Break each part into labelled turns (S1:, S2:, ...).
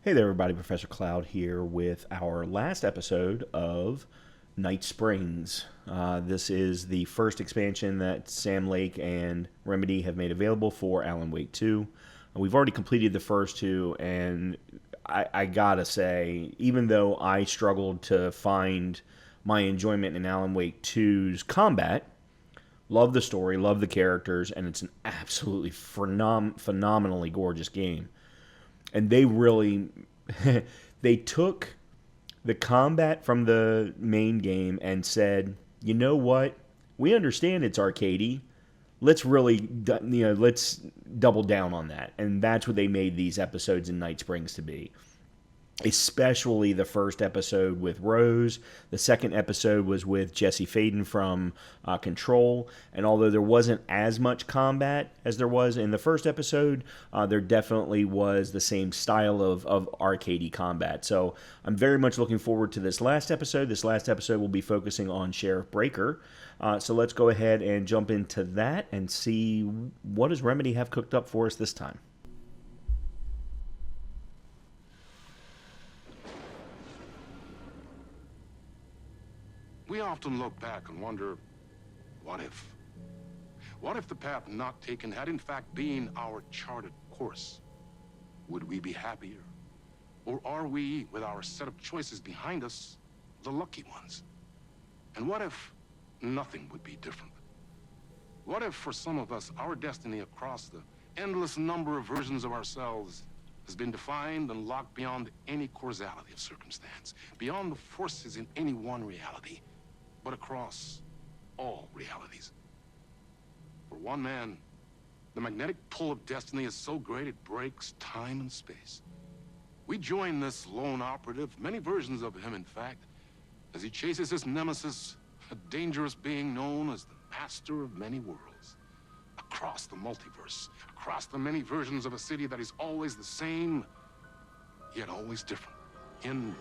S1: Hey there, everybody. Professor Cloud here with our last episode of Night Springs. This is the first expansion that Sam Lake and Remedy have made available for Alan Wake 2. We've already completed the first two, and I gotta say, even though I struggled to find my enjoyment in Alan Wake 2's combat, love the story, love the characters, and it's an absolutely phenomenally gorgeous game. And they really they took the combat from the main game and said, you know what, we understand it's arcadey, let's really let's double down on that. And that's what they made these episodes in Night Springs to be, especially the first episode with Rose. The second episode was with Jesse Faden from Control, and although there wasn't as much combat as there was in the first episode, there definitely was the same style of arcadey combat. So I'm very much looking forward to this last episode. This last episode will be focusing on Sheriff Breaker. So let's go ahead and jump into that and see what does Remedy have cooked up for us this time.
S2: We often look back and wonder, what if? What if the path not taken had in fact been our charted course? Would we be happier? Or are we, with our set of choices behind us, the lucky ones? And what if nothing would be different? What if, for some of us, our destiny across the endless number of versions of ourselves has been defined and locked beyond any causality of circumstance, beyond the forces in any one reality, but across all realities? For one man, the magnetic pull of destiny is so great it breaks time and space. We join this lone operative, many versions of him in fact, as he chases his nemesis, a dangerous being known as the master of many worlds. Across the multiverse, across the many versions of a city that is always the same, yet always different. In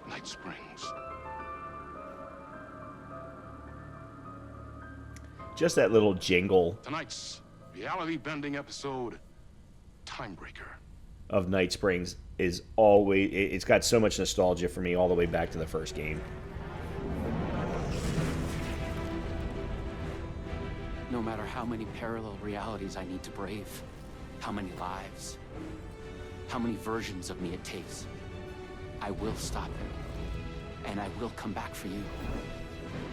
S2: Night Springs.
S1: Just that little jingle
S2: Tonight's reality-bending episode, Timebreaker,
S1: of Night Springs is always, it's got so much nostalgia for me all the way back to the first game.
S3: No matter how many parallel realities I need to brave, how many lives, how many versions of me it takes, I will stop it, and I will come back for you,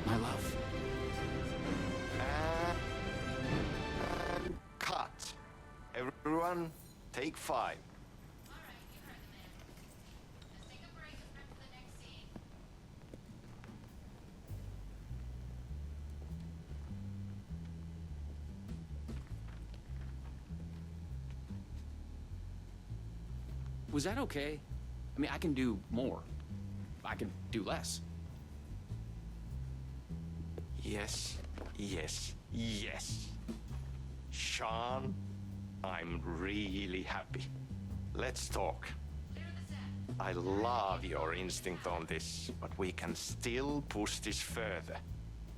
S3: my love.
S4: And cut. Everyone, take 5.
S3: Was that okay? I mean, I can do more. I can do less.
S4: Yes, yes, yes. Sean, I'm really happy. Let's talk. I love your instinct on this, but we can still push this further.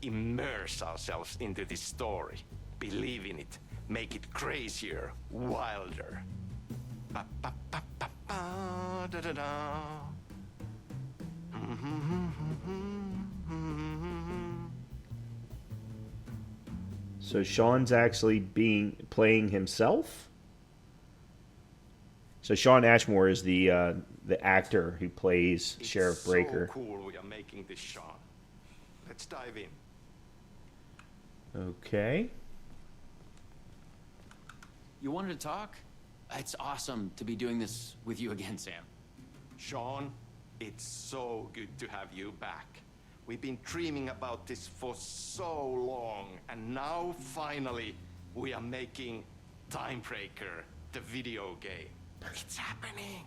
S4: Immerse ourselves into this story. Believe in it. Make it crazier, wilder. Ba, ba, ba, ba, ba, da, da, da.
S1: So Sean's actually playing himself. So Sean Ashmore is the actor who plays Sheriff Breaker.
S4: It's so cool we are making this, Sean. Let's dive in.
S1: Okay.
S3: You wanted to talk? It's awesome to be doing this with you again, Sam.
S4: Sean, it's so good to have you back. We've been dreaming about this for so long, and now finally we are making Timebreaker, the video game. It's happening.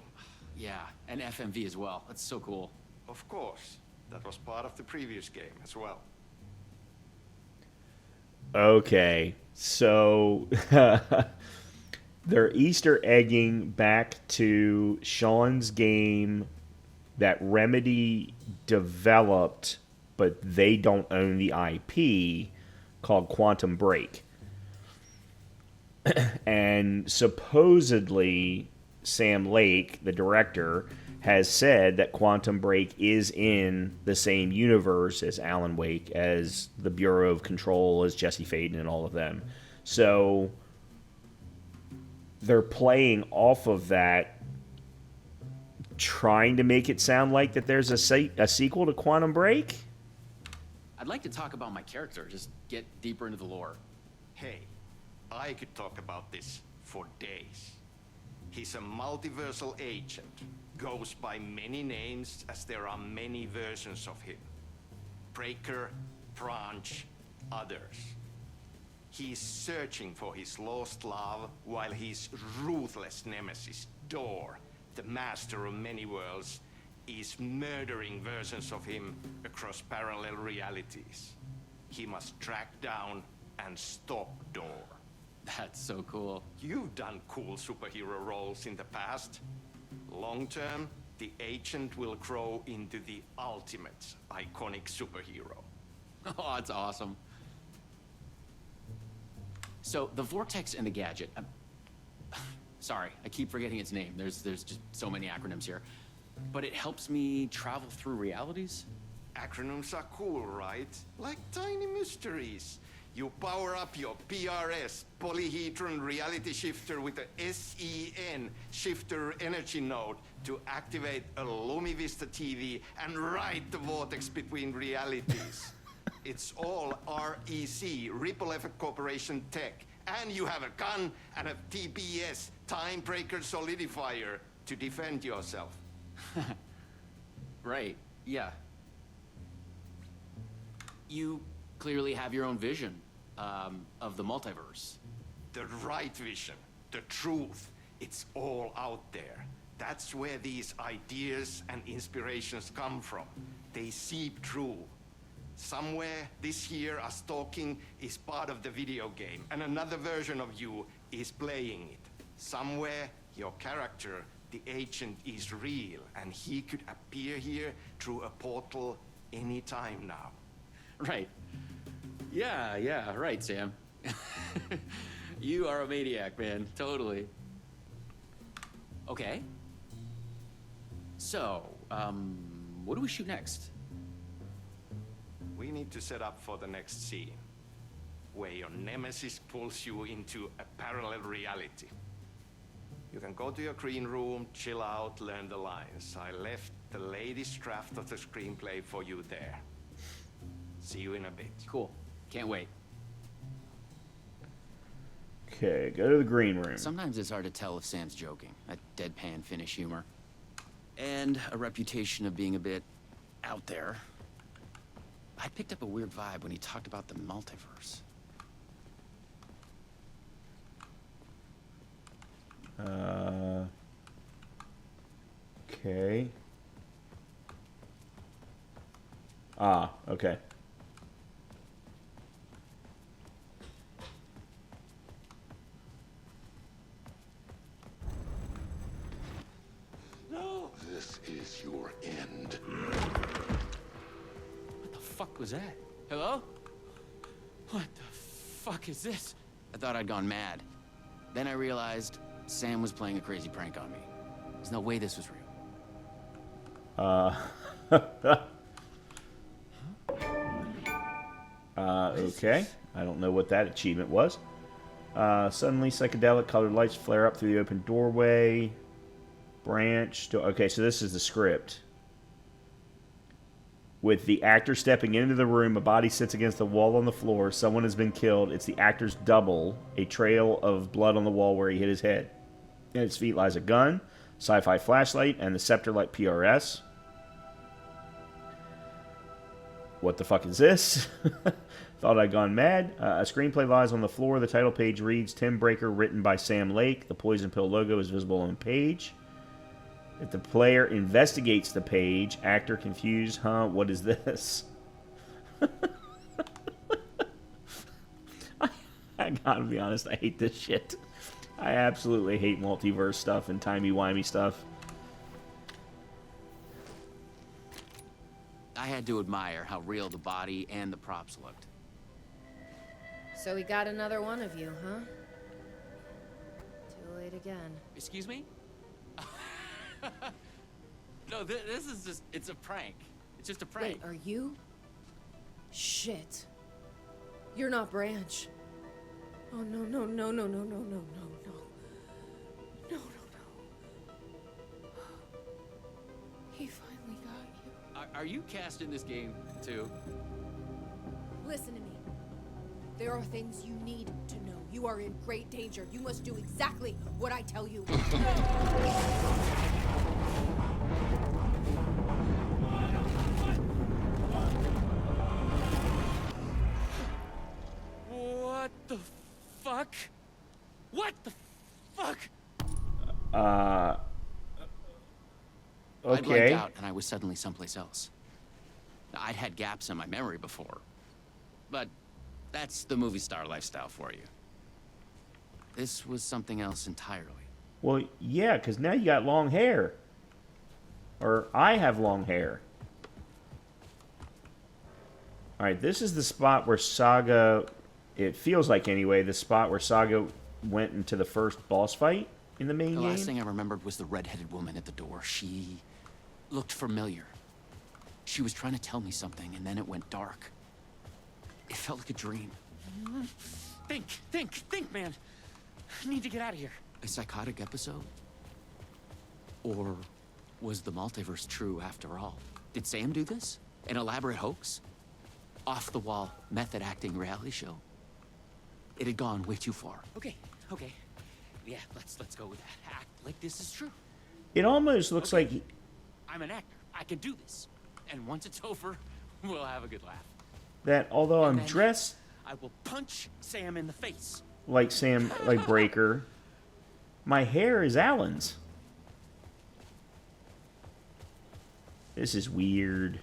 S3: Yeah, and FMV as well. That's so cool.
S4: Of course, that was part of the previous game as well.
S1: Okay, so they're Easter egging back to Sean's game that Remedy developed, but they don't own the IP, called Quantum Break. And supposedly Sam Lake, the director, has said that Quantum Break is in the same universe as Alan Wake, as the Bureau of Control, as Jesse Faden, and all of them. So they're playing off of that, trying to make it sound like that there's a sequel to Quantum Break.
S3: I'd like to talk about my character, just get deeper into the lore.
S4: Hey, I could talk about this for days. He's a multiversal agent. Goes by many names as there are many versions of him. Breaker, Branch, others. He's searching for his lost love while his ruthless nemesis, Door, the master of many worlds, is murdering versions of him across parallel realities. He must track down and stop Door.
S3: That's so cool.
S4: You've done cool superhero roles in the past. Long term, the agent will grow into the ultimate iconic superhero.
S3: Oh, that's awesome. So, the Vortex and the Gadget. Sorry, I keep forgetting its name. There's just so many acronyms here. But it helps me travel through realities?
S4: Acronyms are cool, right? Like tiny mysteries. You power up your PRS, Polyhedron Reality Shifter, with a SEN Shifter Energy Node to activate a LumiVista TV and ride the vortex between realities. It's all REC, Ripple Effect Corporation tech. And you have a gun and a TPS, Time Breaker Solidifier, to defend yourself.
S3: Right, yeah. You clearly have your own vision of the multiverse.
S4: The right vision, the truth, it's all out there. That's where these ideas and inspirations come from. They seep through. Somewhere this here, us talking, is part of the video game, and another version of you is playing it. Somewhere, your character, the agent, is real, and he could appear here through a portal anytime now.
S3: Right. Yeah, right, Sam. You are a maniac, man. Totally. Okay. So, what do we shoot next?
S4: We need to set up for the next scene, where your nemesis pulls you into a parallel reality. You can go to your green room, chill out, learn the lines. I left the latest draft of the screenplay for you there. See you in a bit.
S3: Cool. Can't wait.
S1: Okay, go to the green room.
S3: Sometimes it's hard to tell if Sam's joking. That deadpan Finnish humor. And a reputation of being a bit out there. I picked up a weird vibe when he talked about the multiverse.
S1: Okay. Ah, okay.
S2: No. This is your end.
S3: What the fuck was that? Hello? What the fuck is this? I thought I'd gone mad. Then I realized Sam was playing a crazy prank on me. There's no way this was real.
S1: Okay. I don't know what that achievement was. Suddenly, psychedelic colored lights flare up through the open doorway. Branch. Okay, so this is the script. With the actor stepping into the room, a body sits against the wall on the floor. Someone has been killed. It's the actor's double. A trail of blood on the wall where he hit his head. At his feet lies a gun, sci-fi flashlight, and the scepter-like PRS. What the fuck is this? Thought I'd gone mad. A screenplay lies on the floor. The title page reads, Tim Breaker, written by Sam Lake. The Poison Pill logo is visible on the page. If the player investigates the page, actor confused, what is this? I gotta be honest, I hate this shit. I absolutely hate multiverse stuff and timey-wimey stuff.
S3: I had to admire how real the body and the props looked.
S5: So we got another one of you, huh? Too late again.
S3: Excuse me? No, this is just, it's a prank. It's just a prank.
S5: Wait, are you? Shit. You're not Branch. Oh, no, no, no, no, no, no, no, no, no. No, no, no. He finally got you.
S3: Are you cast in this game, too?
S5: Listen to me. There are things you need to know. You are in great danger. You must do exactly what I tell you.
S3: What the fuck? What the fuck?
S1: Okay.
S3: I blanked out and I was suddenly someplace else. I'd had gaps in my memory before, but that's the movie star lifestyle for you. This was something else entirely.
S1: Well, yeah, because now you got long hair. Or I have long hair. Alright, this is the spot where Saga, it feels like anyway, the spot where Saga went into the first boss fight in the main game.
S3: The last thing I remembered was the red-headed woman at the door. She looked familiar. She was trying to tell me something, and then it went dark. It felt like a dream. Think, man. I need to get out of here. A psychotic episode? Or was the multiverse true after all? Did Sam do this? An elaborate hoax? Off-the-wall, method-acting reality show? It had gone way too far. Okay. Yeah, let's go with that. Act like this is true.
S1: It almost looks like...
S3: I'm an actor. I can do this. And once it's over, we'll have a good laugh.
S1: that although I'm
S3: then
S1: dressed
S3: I will punch Sam in the face.
S1: like Sam, like Breaker, my hair is Alan's. This is weird.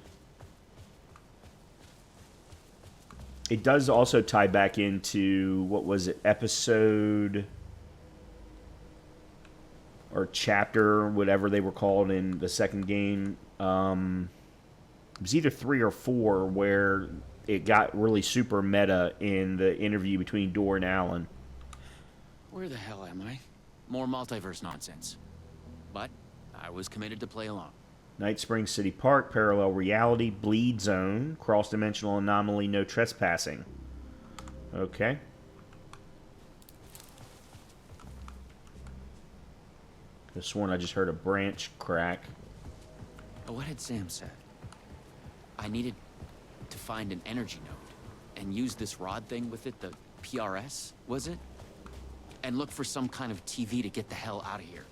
S1: It does also tie back into, what was it, episode or chapter, whatever they were called in the second game. It was either 3 or 4 where it got really super meta in the interview between Dor and Alan.
S3: Where the hell am I? More multiverse nonsense. But I was committed to play along.
S1: Night Springs City Park, Parallel Reality, Bleed Zone, Cross-Dimensional Anomaly, No Trespassing. Okay. Could have sworn I just heard a branch crack.
S3: What had Sam said? I needed to find an energy node and use this rod thing with it, the PRS, was it? And look for some kind of TV to get the hell out of here.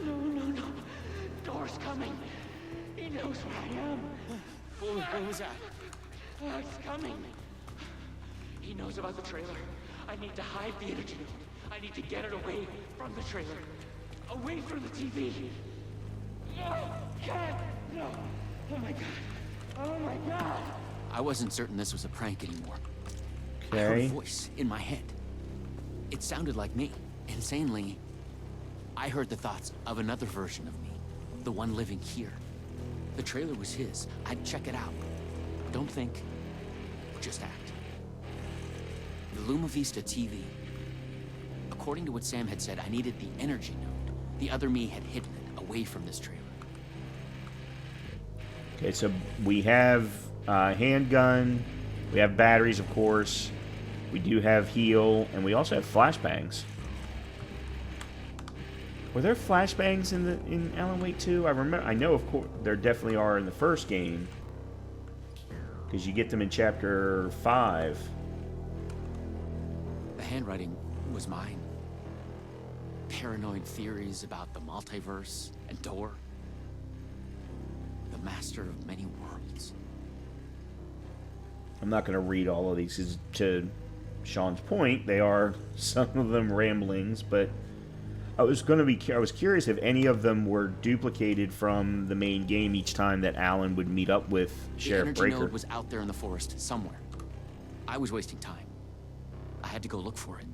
S6: No. Dor's coming. He knows where I am.
S3: What was that?
S6: It's coming. He knows about the trailer. I need to hide the energy node. I need to get it away from the trailer. Away from the TV. No! Can't! No! Oh my god. Oh my god!
S3: I wasn't certain this was a prank anymore. I heard a
S1: Okay.
S3: voice in my head. It sounded like me. Insanely, I heard the thoughts of another version of me. The one living here. The trailer was his. I'd check it out. Don't think. Just act. The Luma Vista TV. According to what Sam had said, I needed the energy node. The other me had hidden it away from this trailer.
S1: Okay, so we have handgun, we have batteries, of course. We do have heal, and we also have flashbangs. Were there flashbangs in Alan Wake 2? I know, of course, there definitely are in the first game, because you get them in Chapter 5.
S3: The handwriting was mine. Paranoid theories about the multiverse and Dor. The master of many worlds.
S1: I'm not going to read all of these, 'cause to Sean's point, they are some of them ramblings, but I was curious if any of them were duplicated from the main game each time that Alan would meet up with
S3: The
S1: Sheriff
S3: energy
S1: Breaker.
S3: node was out there in the forest somewhere. I was wasting time. I had to go look for it.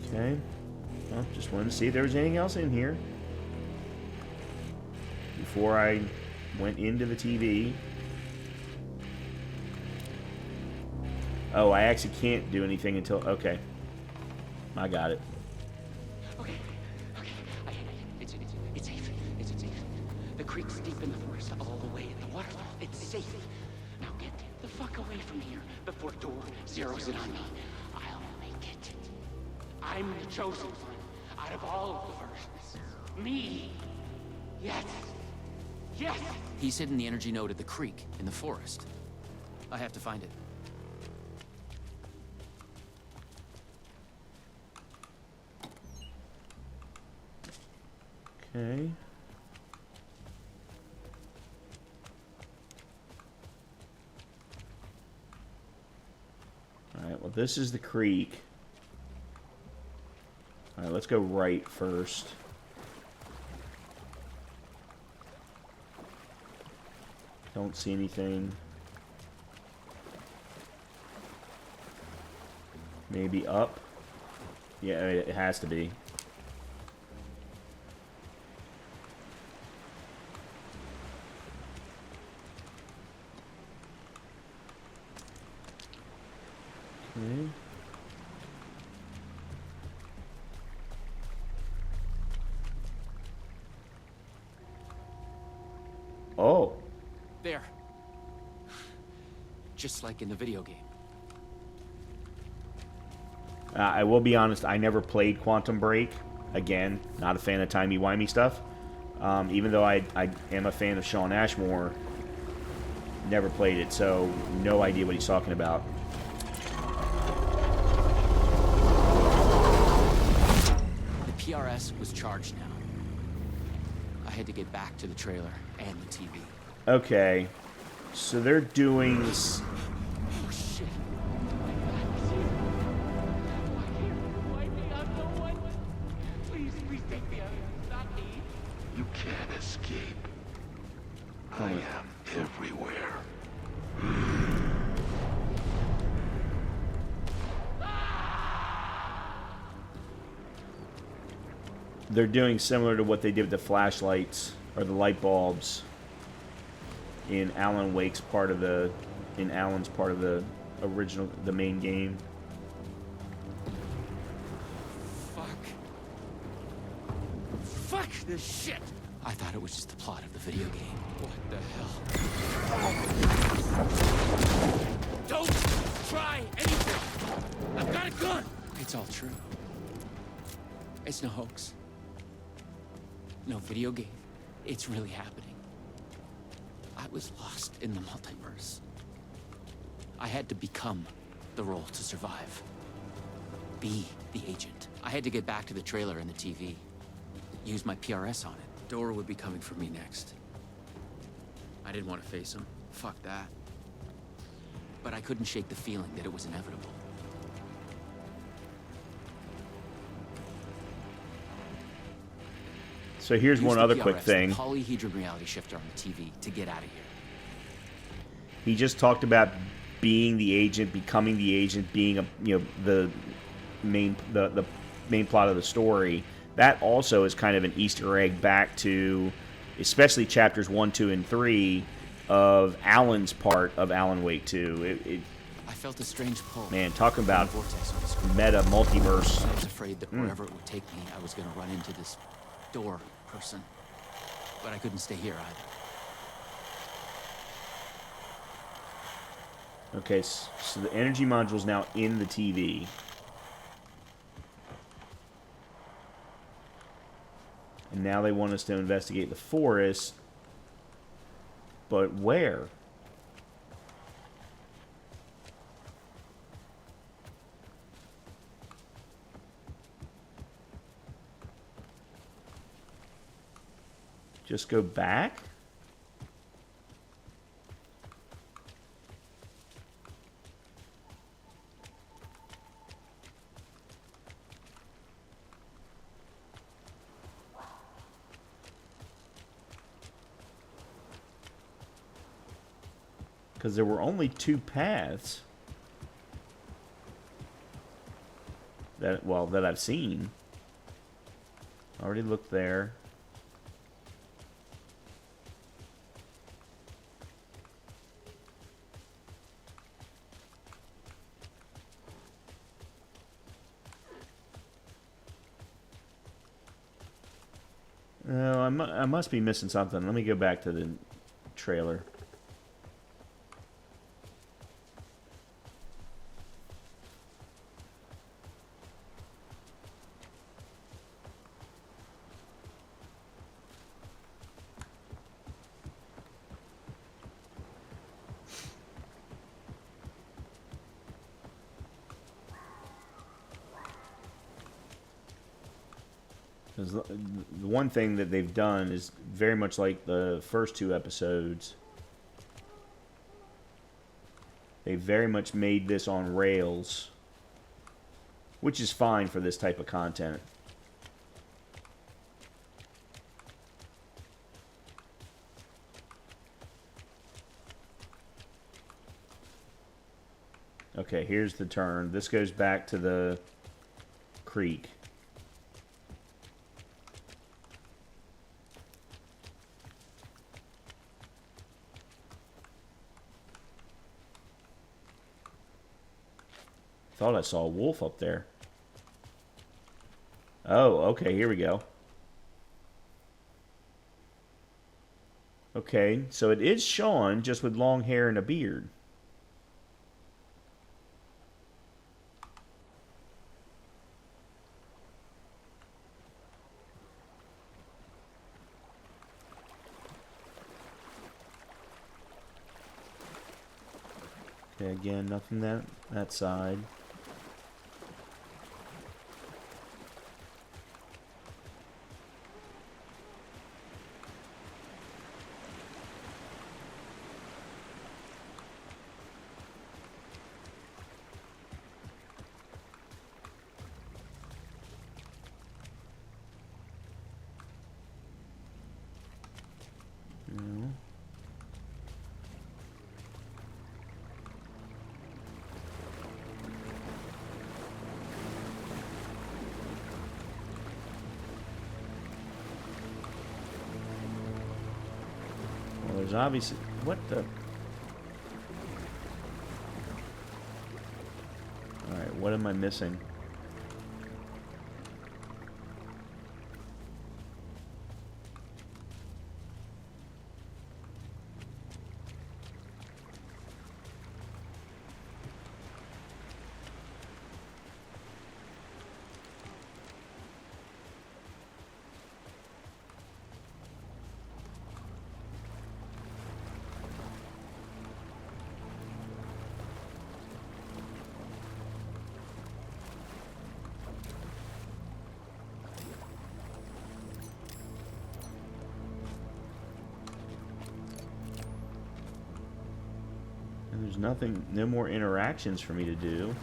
S1: Okay. Well, just wanted to see if there was anything else in here before I went into the TV. Oh, I actually can't do anything until... Okay. I got it.
S6: Okay. It's safe. It's safe. The creek's deep in the forest, all the way in the waterfall. It's safe. Now get the fuck away from here before Door zeroes in on me. I'll make it. I'm the chosen one out of all of the versions. Me. Yes. Yes.
S3: He's hidden the energy node at the creek in the forest. I have to find it.
S1: Okay. Alright, well this is the creek. Alright, let's go right first. Don't see anything. Maybe up? Yeah, it has to be. Okay. Oh.
S3: There. Just like in the video game.
S1: I will be honest, I never played Quantum Break. Again, not a fan of timey-wimey stuff. Even though I am a fan of Shawn Ashmore, never played it, so no idea what he's talking about.
S3: The PRS was charged now. I had to get back to the trailer and the TV.
S1: Okay, so they're doing...
S6: Oh shit. My back is here. Why here? Why me? I'm no one. Please take me out. Not me.
S2: You can't escape. I am everywhere.
S1: They're doing similar to what they did with the flashlights, or the light bulbs, in Alan Wake's part of the... in Alan's part of the original... the main game.
S3: Fuck this shit! I thought it was just the plot of the video game. What the hell? Don't try anything! I've got a gun! It's all true. It's no hoax. No video game. It's really happening. I was lost in the multiverse. I had to become the role to survive. Be the agent. I had to get back to the trailer and the TV. Use my PRS on it. Dora would be coming for me next. I didn't want to face him. Fuck that. But I couldn't shake the feeling that it was inevitable.
S1: So here's
S3: Use
S1: one
S3: the
S1: other
S3: PRS,
S1: quick thing.
S3: The polyhedron reality shifter on the TV to get out of here.
S1: He just talked about being the agent, becoming the agent, being a the main plot of the story. That also is kind of an Easter egg back to, especially chapters 1, 2, and 3 of Alan's part of Alan Wake 2.
S3: I felt a strange pull.
S1: Man, talking about
S3: from the vortex on the screen.
S1: meta multiverse.
S3: I was afraid that wherever it would take me, I was going to run into this door person. But I couldn't stay here either.
S1: Okay, so the energy module is now in the TV. And now they want us to investigate the forest. But where? Just go back? Because there were only 2 paths that I've seen. Already looked there. So I must be missing something. Let me go back to the trailer. Because the one thing that they've done is very much like the first 2 episodes. They very much made this on rails, which is fine for this type of content. Okay, here's the turn. This goes back to the creek. Thought I saw a wolf up there. Oh, okay, here we go. Okay, so it is Sean, just with long hair and a beard. Okay, again, nothing that side. No. Well, there's obviously... What the... Alright, what am I missing? And there's nothing, no more interactions for me to do.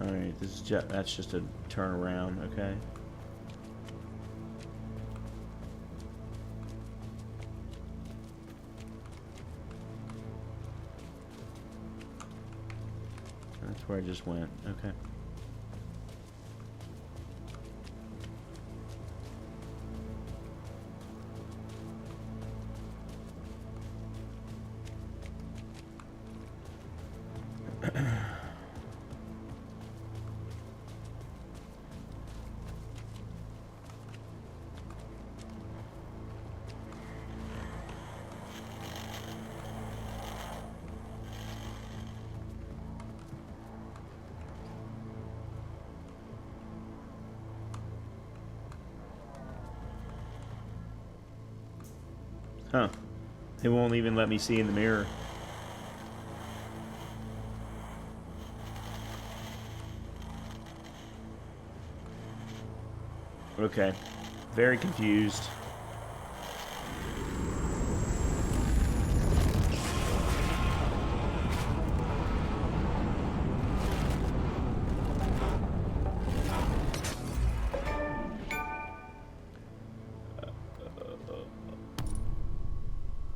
S1: Alright, this is that's just a turnaround, okay. That's where I just went, okay. Huh. It won't even let me see in the mirror. Okay. Very confused.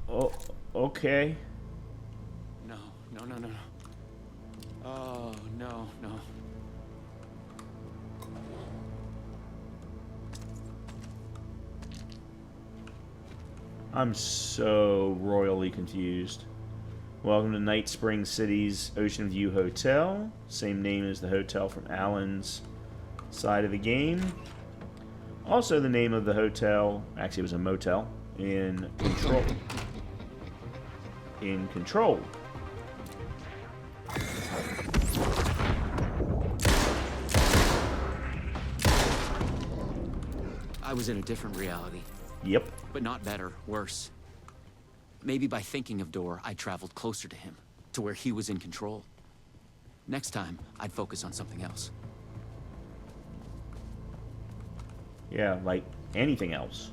S1: Oh, okay.
S3: No, no, no, no. Oh, no, no.
S1: I'm so royally confused. Welcome to Night Spring City's Ocean View Hotel. Same name as the hotel from Alan's side of the game. Also the name of the hotel, actually it was a motel, in Control. In Control.
S3: I was in a different reality.
S1: Yep.
S3: But not better, worse. Maybe by thinking of Door, I traveled closer to him, to where he was in control. Next time, I'd focus on something else.
S1: Yeah, like anything else.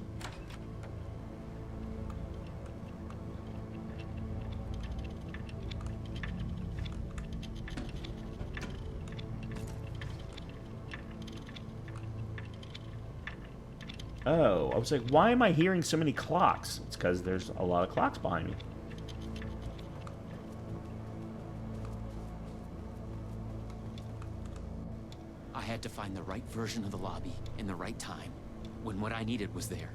S1: Oh, I was like, why am I hearing so many clocks? It's because there's a lot of clocks behind me.
S3: I had to find the right version of the lobby in the right time, when what I needed was there.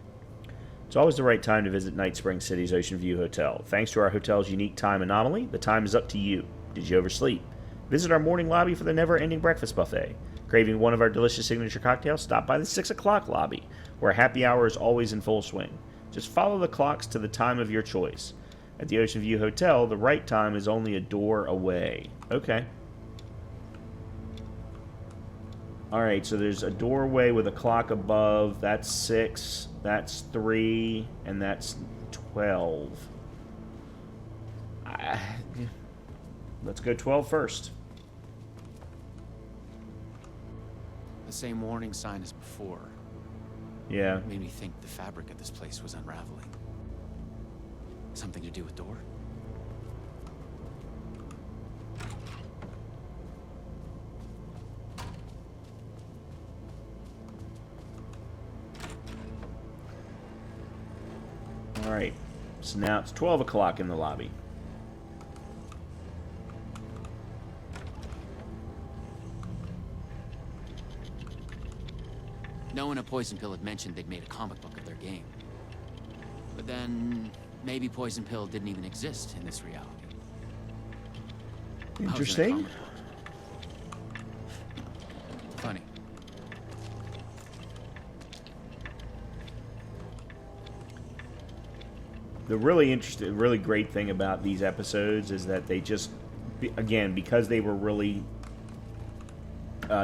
S1: It's always the right time to visit Night Spring City's Ocean View Hotel. Thanks to our hotel's unique time anomaly, the time is up to you. Did you oversleep? Visit our morning lobby for the never-ending breakfast buffet. Craving one of our delicious signature cocktails? Stop by the 6 o'clock lobby, where happy hour is always in full swing. Just follow the clocks to the time of your choice. At the Ocean View Hotel, the right time is only a door away. Okay. Alright, so there's a doorway with a clock above. That's 6, that's 3, and that's 12. Let's go 12 first.
S3: The same warning sign as before.
S1: Yeah.
S3: Made me think the fabric of this place was unraveling. Something to do with Door?
S1: Alright, so now it's 12 o'clock in the lobby.
S3: No one at Poison Pill had mentioned they'd made a comic book of their game. But then, maybe Poison Pill didn't even exist in this reality. I was in a
S1: Interesting.
S3: comic book. Funny.
S1: The really great thing about these episodes is that they just, again, because they were really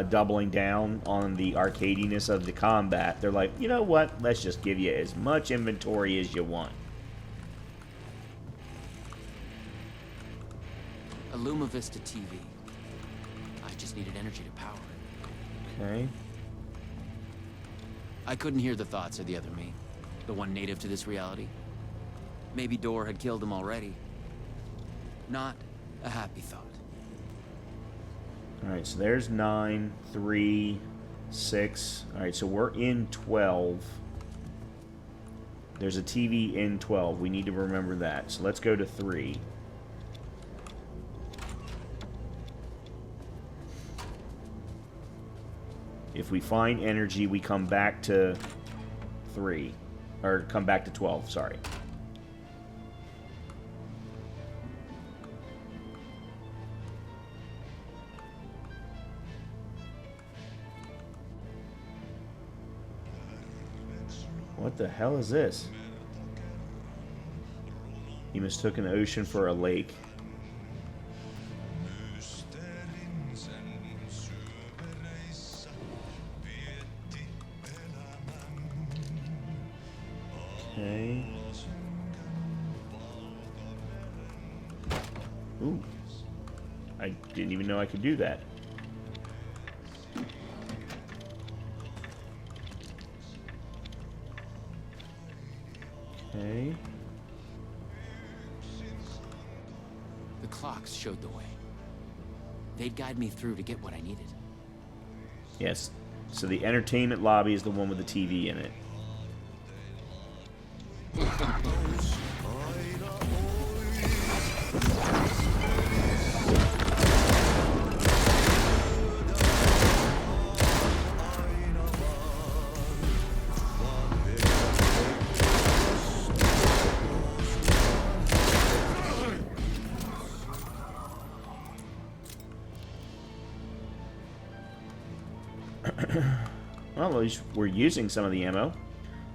S1: doubling down on the arcadiness of the combat, they're like, you know what? Let's just give you as much inventory as you want.
S3: A Luma Vista TV. I just needed energy to power it.
S1: Okay.
S3: I couldn't hear the thoughts of the other me, the one native to this reality. Maybe Door had killed him already. Not a happy thought.
S1: Alright, so there's 9, 3, 6. Alright, so we're in 12. There's a TV in 12. We need to remember that. So let's go to 3. If we find energy, we come back to 3. Or come back to 12, sorry. What the hell is this? He mistook an ocean for a lake. Okay. Ooh. I didn't even know I could do that. Okay.
S3: The clocks showed the way. They'd guide me through to get what I needed.
S1: Yes. So the entertainment lobby is the one with the TV in it. Well, at least we're using some of the ammo.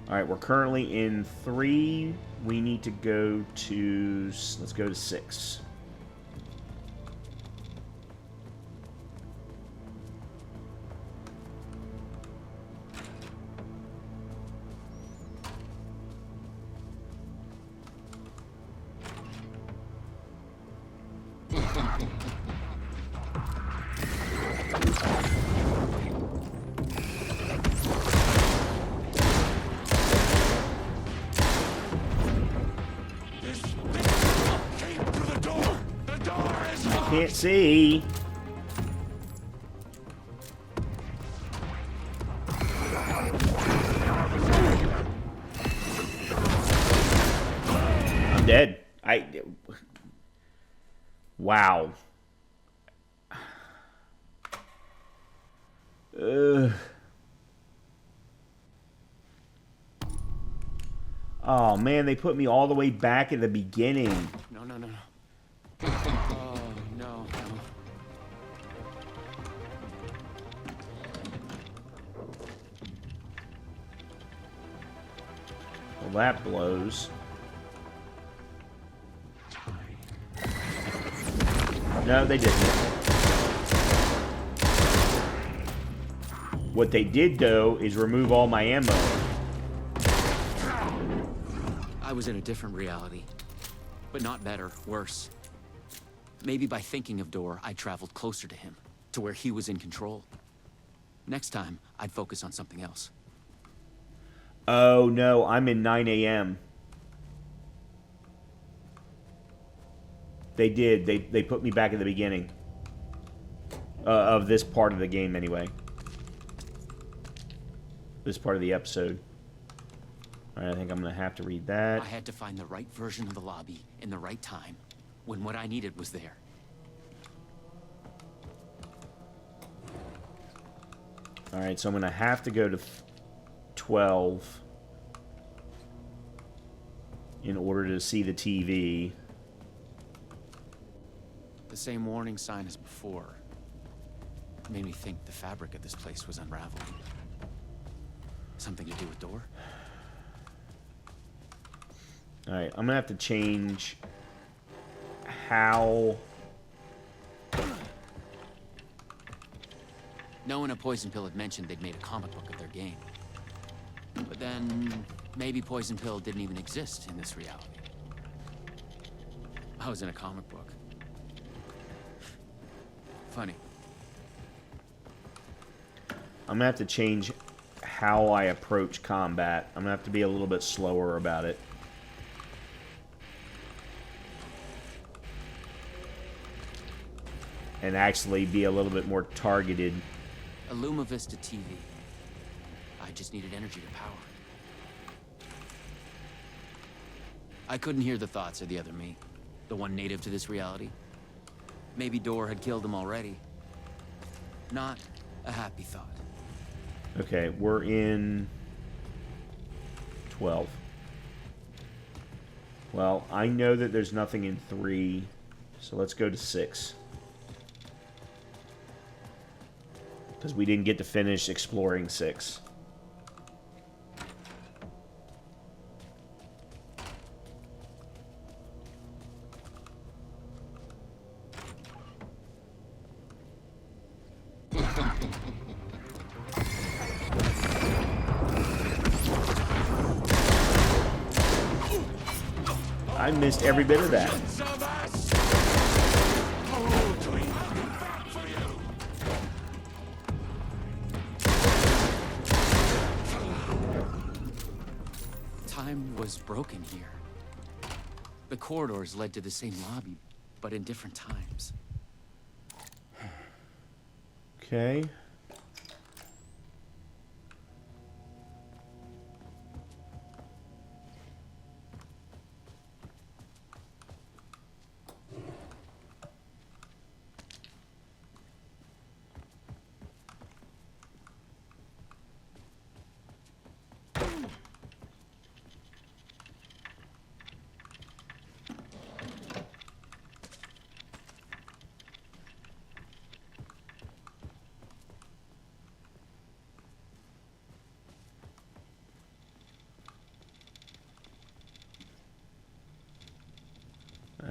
S1: Alright, we're currently in 3. We need to go to... Let's go to 6. Can't see. I'm dead. Wow. Oh man, they put me all the way back at the beginning.
S3: No, no, no, no. Oh, no, no.
S1: Well, that blows. No, they didn't. What they did, though, is remove all my ammo.
S3: I was in a different reality. But not better, worse. Maybe by thinking of Door, I traveled closer to him, to where he was in control. Next time, I'd focus on something else.
S1: Oh, no, I'm in 9 a.m. They did. They put me back at the beginning. Of this part of the game, anyway. This part of the episode. Alright, I think I'm going to have to read that.
S3: I had to find the right version of the lobby in the right time, when what I needed was there.
S1: Alright, so I'm going to have to go to 12 in order to see the TV.
S3: The same warning sign as before. Made me think the fabric of this place was unraveling. Something to do with Door?
S1: Alright, I'm going to have to change how...
S3: Knowing a Poison Pill had mentioned they'd made a comic book of their game. But then, maybe Poison Pill didn't even exist in this reality. I was in a comic book. Funny.
S1: I'm going to have to change how I approach combat. I'm going to have to be a little bit slower about it. And actually be a little bit more targeted.
S3: A Luma Vista TV. I just needed energy to power. I couldn't hear the thoughts of the other me. The one native to this reality. Maybe Door had killed him already. Not a happy thought.
S1: Okay, we're in 12. Well, I know that there's nothing in 3, so let's go to 6. Because we didn't get to finish exploring 6. I missed every bit of that.
S3: Time was broken here. The corridors led to the same lobby, but in different times.
S1: Okay.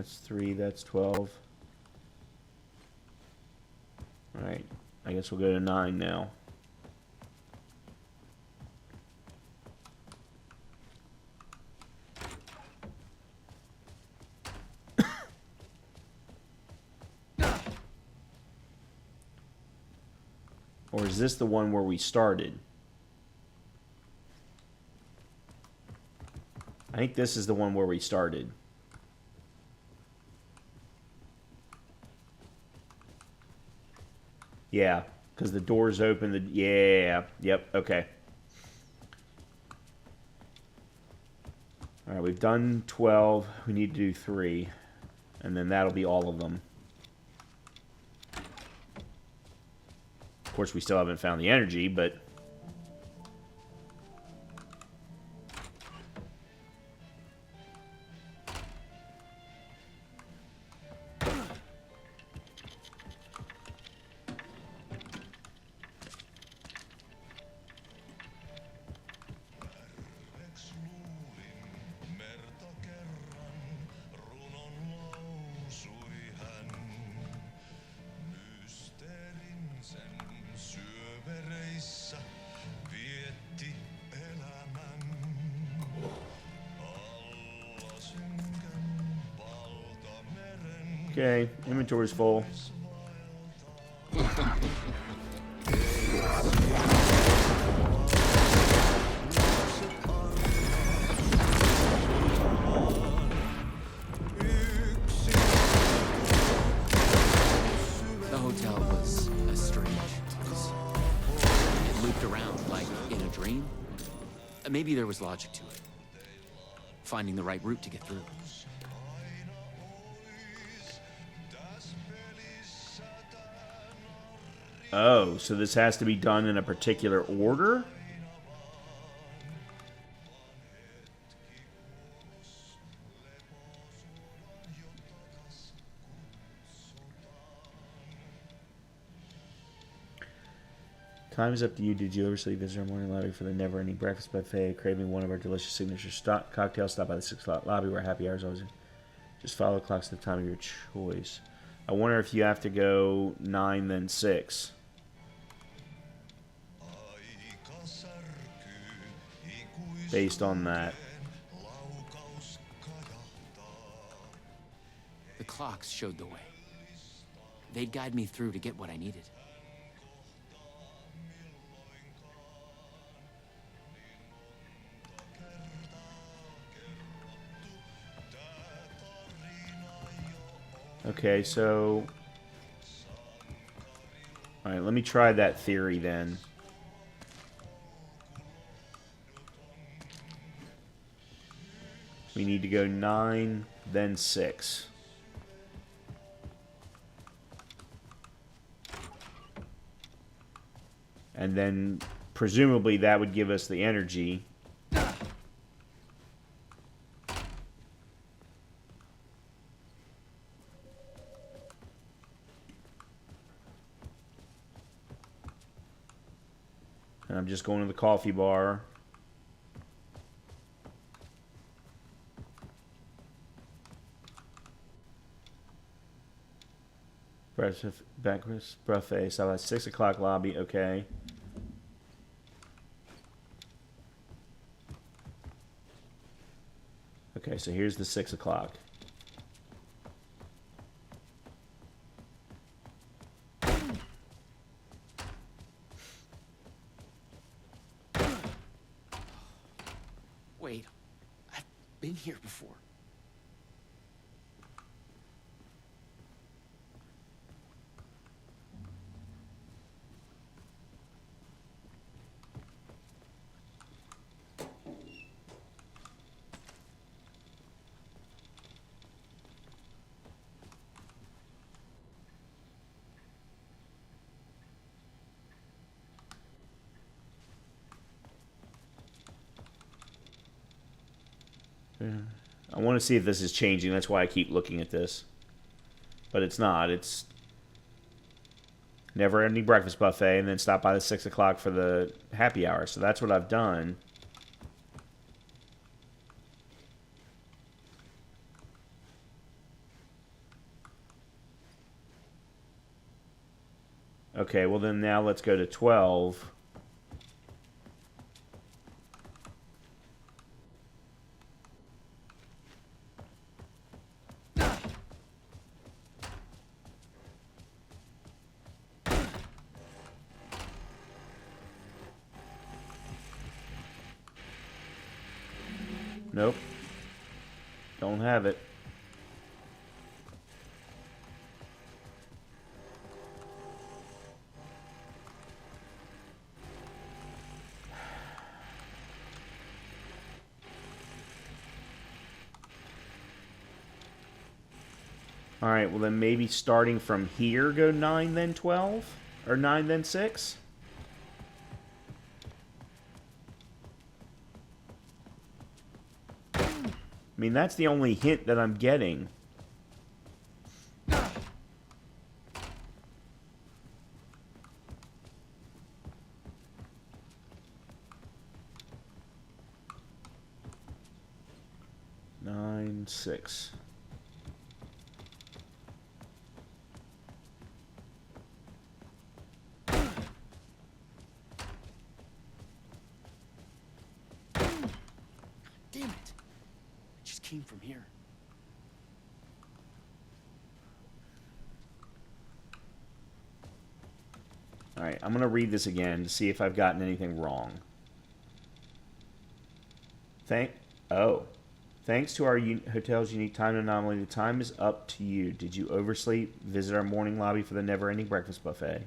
S1: That's 3, that's 12. Alright, I guess we'll go to 9 now. Or is this the one where we started? I think this is the one where we started. Yeah, because the door's open. Yeah, yep, okay. All right, we've done 12. We need to do 3. And then that'll be all of them. Of course, we still haven't found the energy, but... Okay, inventory's full.
S3: The hotel was a strange place. It looped around like in a dream. Maybe there was logic to it. Finding the right route to get through.
S1: Oh, so this has to be done in a particular order? Time is up to you. Did you ever visit our morning lobby for the never-ending breakfast buffet, craving one of our delicious signature cocktails? Stop by the 6 o'clock lobby where happy hours always. Just follow the clocks to the time of your choice. I wonder if you have to go 9 then 6. Based on that.
S3: The clocks showed the way. They'd guide me through to get what I needed.
S1: Okay, so... Alright, let me try that theory then. We need to go 9, then 6. And then, presumably, that would give us the energy. And I'm just going to the coffee bar. Breakfast buffet. So that's 6 o'clock lobby. Okay. Okay, so here's the 6 o'clock.
S3: Wait, I've been here before.
S1: I want to see if this is changing. That's why I keep looking at this. But it's not. It's never-ending breakfast buffet and then stop by the 6 o'clock for the happy hour. So that's what I've done. Okay, well then now let's go to 12. Nope. Don't have it. Alright, well then maybe starting from here, go 9 then 12? Or 9 then 6? I mean, that's the only hint that I'm getting. Nine, 6.
S3: Damn it. It just came from here.
S1: Alright, I'm going to read this again to see if I've gotten anything wrong. Thanks to our hotel's unique time anomaly, the time is up to you. Did you oversleep? Visit our morning lobby for the never-ending breakfast buffet.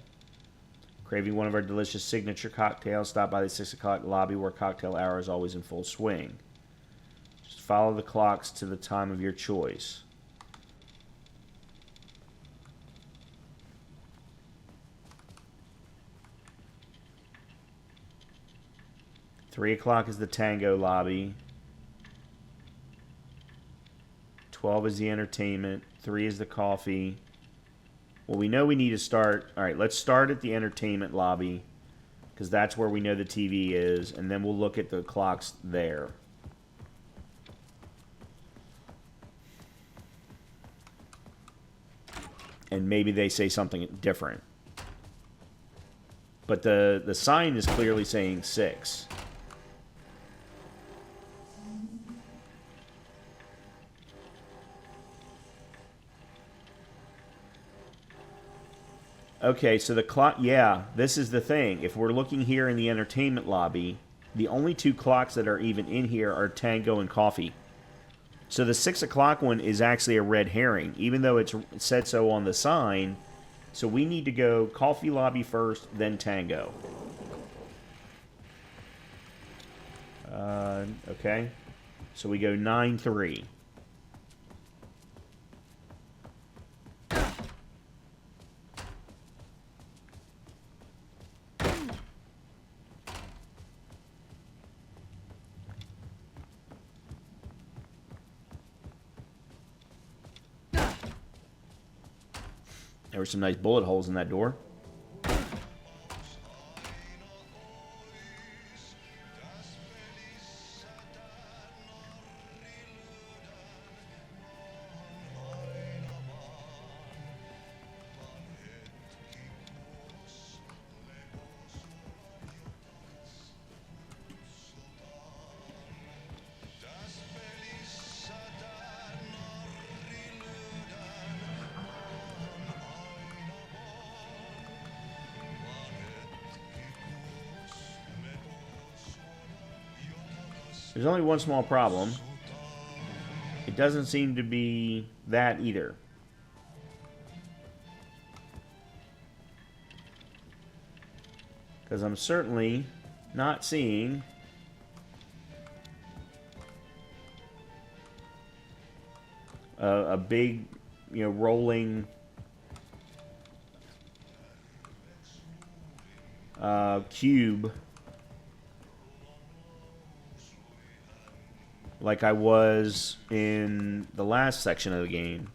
S1: Craving one of our delicious signature cocktails? Stop by the 6 o'clock lobby where cocktail hour is always in full swing. Just follow the clocks to the time of your choice. Three o'clock is the tango lobby. 12 is the entertainment. 3 is the coffee. Well, we know we need to start. All right, let's start at the entertainment lobby because that's where we know the TV is, and then we'll look at the clocks there. And maybe they say something different. But the sign is clearly saying 6. Okay, so the clock, yeah, this is the thing. If we're looking here in the entertainment lobby, the only 2 clocks that are even in here are tango and coffee. So the 6 o'clock one is actually a red herring, even though it said so on the sign. So we need to go coffee lobby first, then tango. Okay. So we go 9-3. There were some nice bullet holes in that door. There's only one small problem. It doesn't seem to be that either. Because I'm certainly not seeing a big, rolling cube like I was in the last section of the game.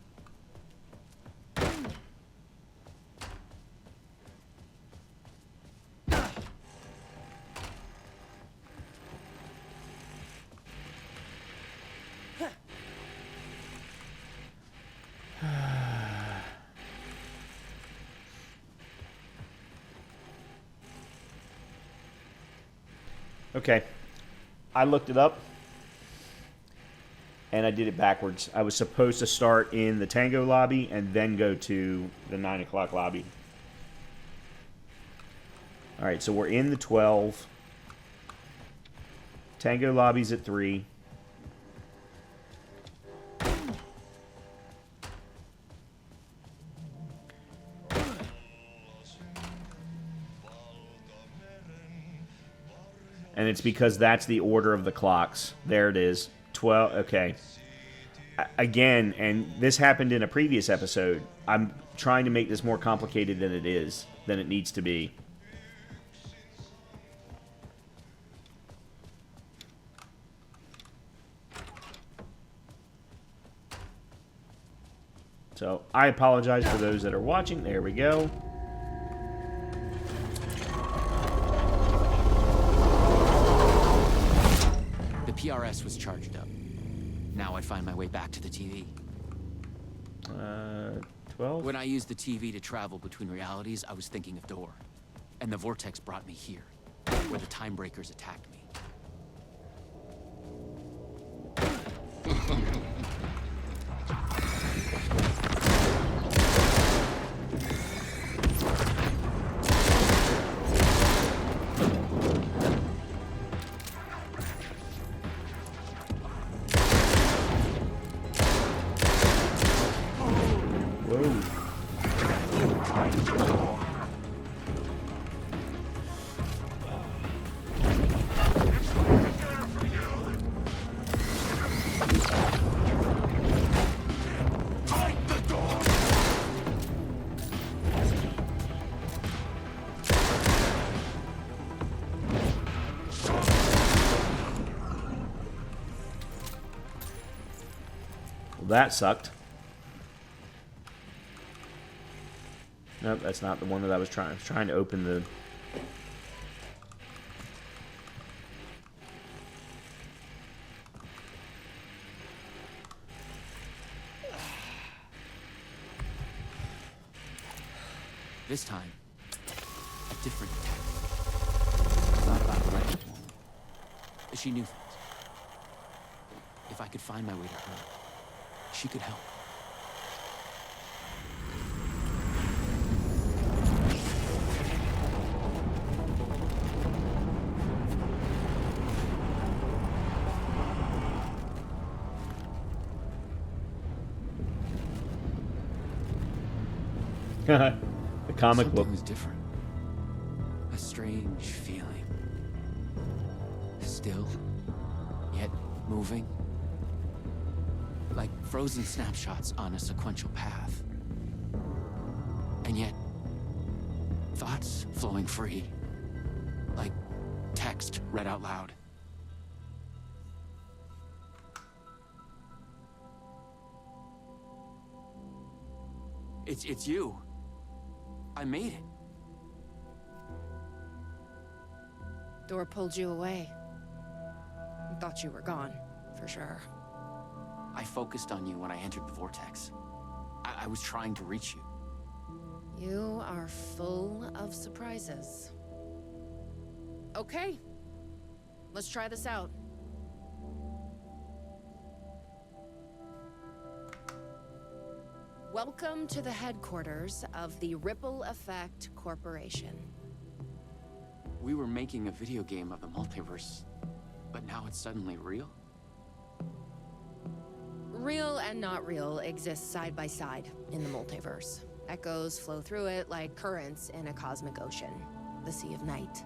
S1: Okay. I looked it up, and I did it backwards. I was supposed to start in the Tango lobby and then go to the 9 o'clock lobby. Alright, so we're in the 12. Tango lobby's at 3. And it's because that's the order of the clocks. There it is. 12. Okay. Again, and this happened in a previous episode. I'm trying to make this more complicated than it is, than it needs to be. So, I apologize for those that are watching. There we go.
S3: The PRS was charged up. Now I'd find my way back to the TV.
S1: 12?
S3: When I used the TV to travel between realities, I was thinking of Door. And the vortex brought me here, where the time breakers attacked me.
S1: That sucked. Nope, that's not the one that I was trying. I was trying to open the...
S3: This time, a different detective. I thought about the legend. She knew things. If I could find my way to her, she could help.
S1: The comic book.
S3: Something was different. A strange feeling. Still, yet moving. Like frozen snapshots on a sequential path. And yet, thoughts flowing free. Like text read out loud. It's you. I made it.
S5: Door pulled you away. Thought you were gone, for sure.
S3: I focused on you when I entered the vortex. I was trying to reach you.
S5: You are full of surprises. Okay. Let's try this out. Welcome to the headquarters of the Ripple Effect Corporation.
S3: We were making a video game of the multiverse, but now it's suddenly real?
S5: Real and not real exist side by side in the multiverse. Echoes flow through it like currents in a cosmic ocean, the Sea of Night.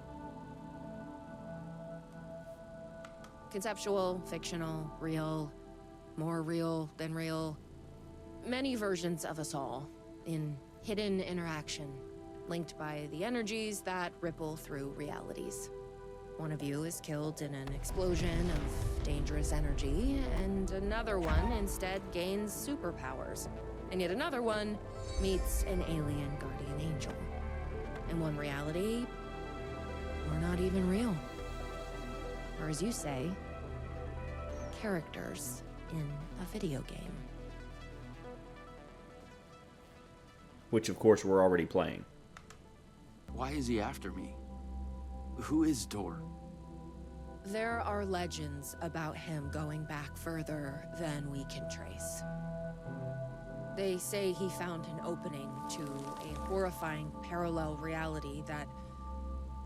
S5: Conceptual, fictional, real, more real than real. Many versions of us all, in hidden interaction, linked by the energies that ripple through realities. One of you is killed in an explosion of dangerous energy, and another one instead gains superpowers. And yet another one meets an alien guardian angel. In one reality, we're not even real. Or as you say, characters in a video game.
S1: Which, of course, we're already playing.
S3: Why is he after me? Who is Door?
S5: There are legends about him going back further than we can trace. They say he found an opening to a horrifying parallel reality that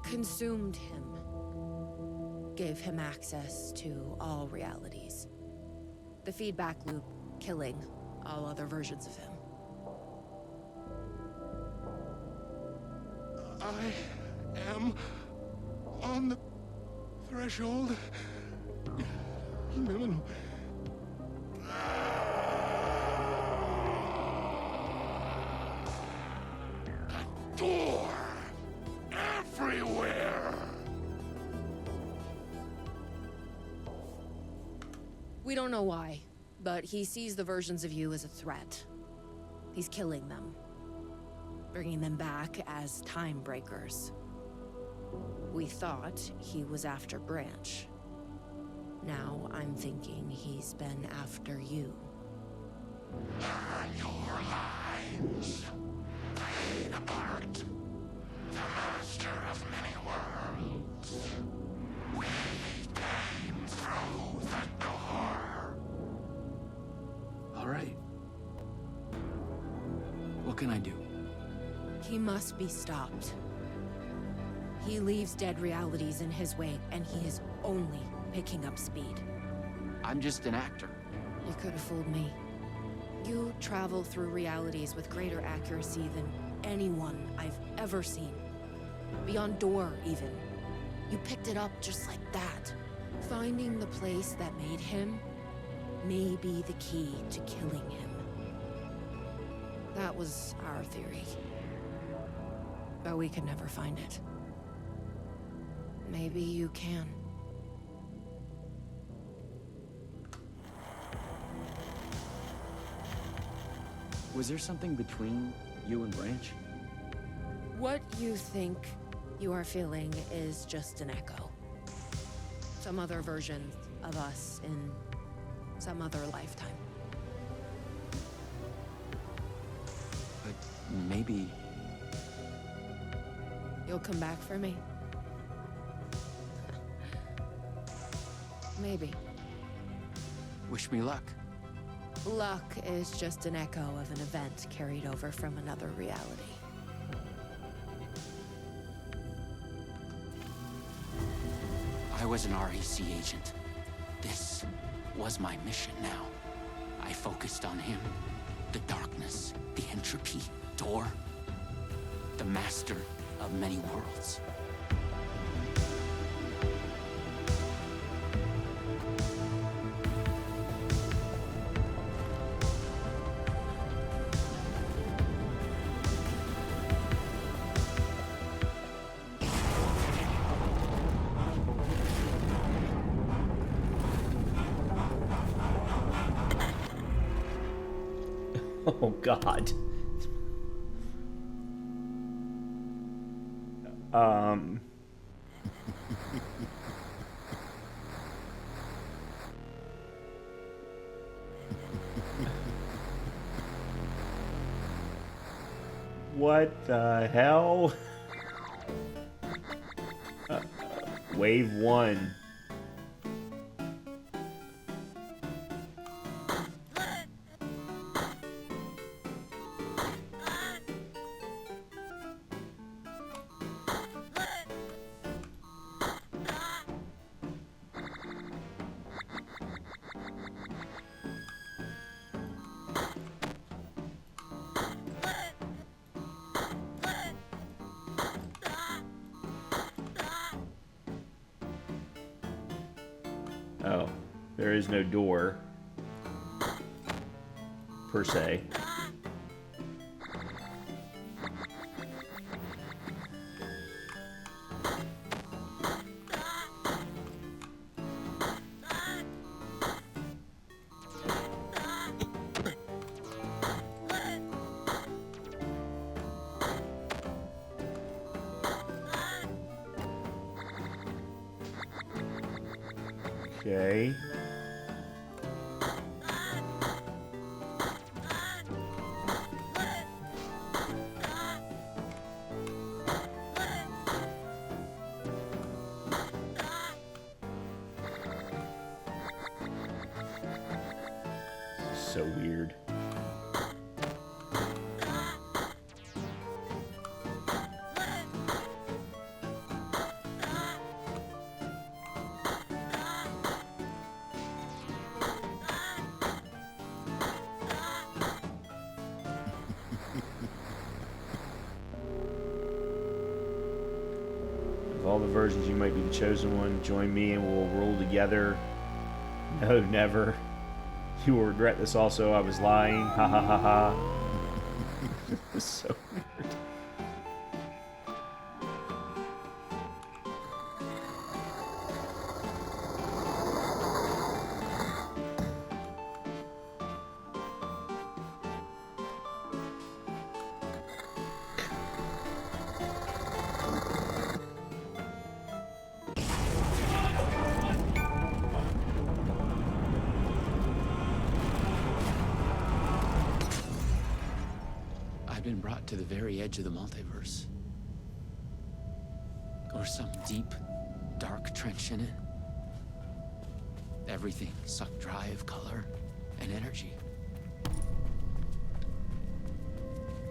S5: consumed him, gave him access to all realities. The feedback loop killing all other versions of him.
S2: I am on the threshold. No. A door everywhere.
S5: We don't know why, but he sees the versions of you as a threat. He's killing them, bringing them back as time breakers. We thought he was after Branch. Now I'm thinking he's been after you.
S2: Turn your lines. Fade apart. The master of many worlds. We came through the door.
S3: All right. What can I do?
S5: He must be stopped. He leaves dead realities in his wake, and he is only picking up speed.
S3: I'm just an actor.
S5: You could have fooled me. You travel through realities with greater accuracy than anyone I've ever seen. Beyond Door, even. You picked it up just like that. Finding the place that made him may be the key to killing him. That was our theory. But we could never find it. Maybe you can.
S3: Was there something between you and Branch?
S5: What you think you are feeling is just an echo. Some other version of us in some other lifetime.
S3: But maybe...
S5: You'll come back for me? Maybe.
S3: Wish me luck.
S5: Luck is just an echo of an event carried over from another reality.
S3: I was an REC agent. This was my mission now. I focused on him. The darkness, the entropy, Door. The master of many worlds.
S1: Oh, God. What the hell? Wave 1. Oh, there is no door, per se. Okay. So weird. Of all the versions, you might be the chosen one. Join me and we'll rule together. No, never. You will regret this also. I was lying. Ha ha ha ha. It's so weird.
S3: I've been brought to the very edge of the multiverse. Or some deep, dark trench in it. Everything sucked dry of color and energy.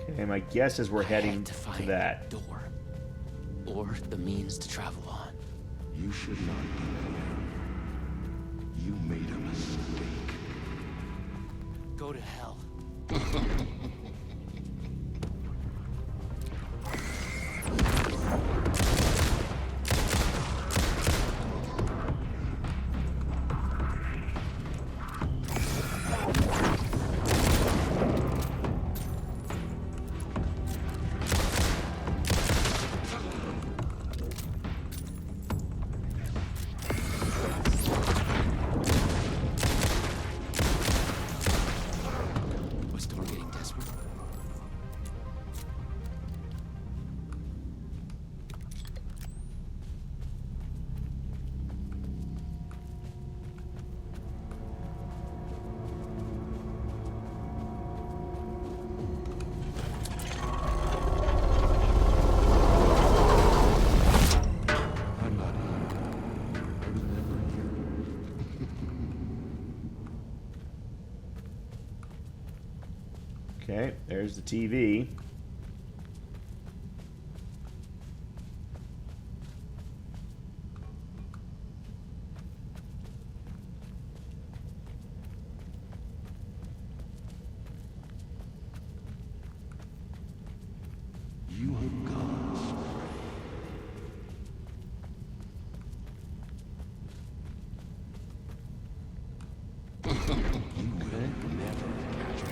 S1: Okay, my guess is we're heading
S3: to
S1: to
S3: find
S1: that.
S3: door. Or the means to travel on.
S2: You should not be here. You made a mistake.
S3: Go to hell. Was Door getting desperate?
S2: I'm not here. I was never here.
S1: Okay, there's the TV.
S2: You have gone astray. You will never catch me.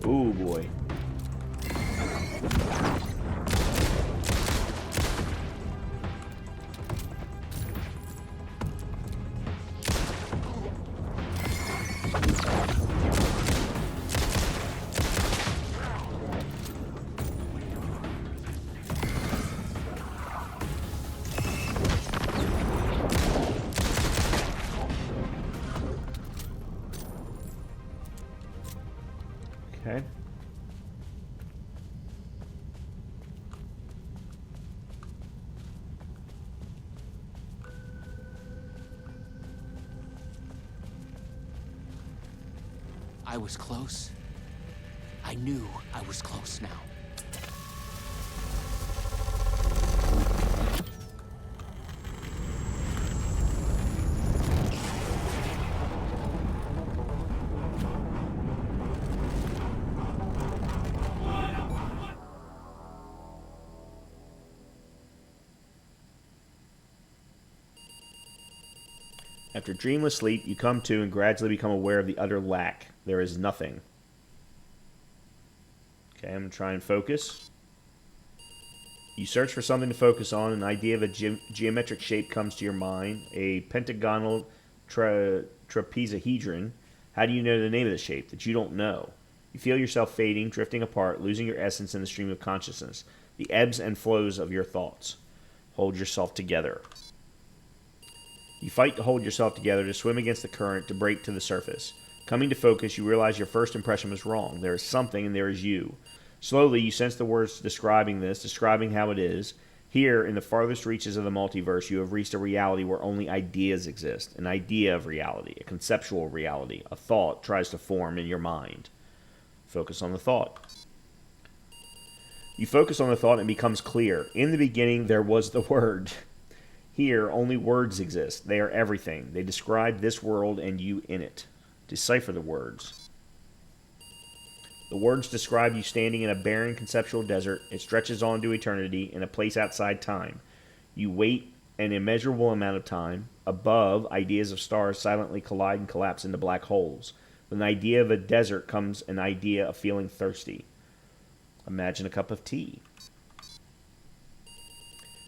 S1: Ooh, boy. Okay.
S3: I was close. I knew I was close now.
S1: After dreamless sleep, you come to and gradually become aware of the utter lack. There is nothing. Okay, I'm going to try and focus. You search for something to focus on. An idea of a geometric shape comes to your mind. A pentagonal trapezohedron. How do you know the name of the shape that you don't know? You feel yourself fading, drifting apart, losing your essence in the stream of consciousness, the ebbs and flows of your thoughts. Hold yourself together. You fight to hold yourself together, to swim against the current, to break to the surface. Coming to focus, you realize your first impression was wrong. There is something and there is you. Slowly, you sense the words describing this, describing how it is. Here, in the farthest reaches of the multiverse, you have reached a reality where only ideas exist. An idea of reality, a conceptual reality. A thought tries to form in your mind. Focus on the thought. You focus on the thought and it becomes clear. In the beginning, there was the Word. Here, only words exist. They are everything. They describe this world and you in it. Decipher the words. The words describe you standing in a barren conceptual desert. It stretches on to eternity in a place outside time. You wait an immeasurable amount of time. Above, ideas of stars silently collide and collapse into black holes. With an idea of a desert comes an idea of feeling thirsty. Imagine a cup of tea.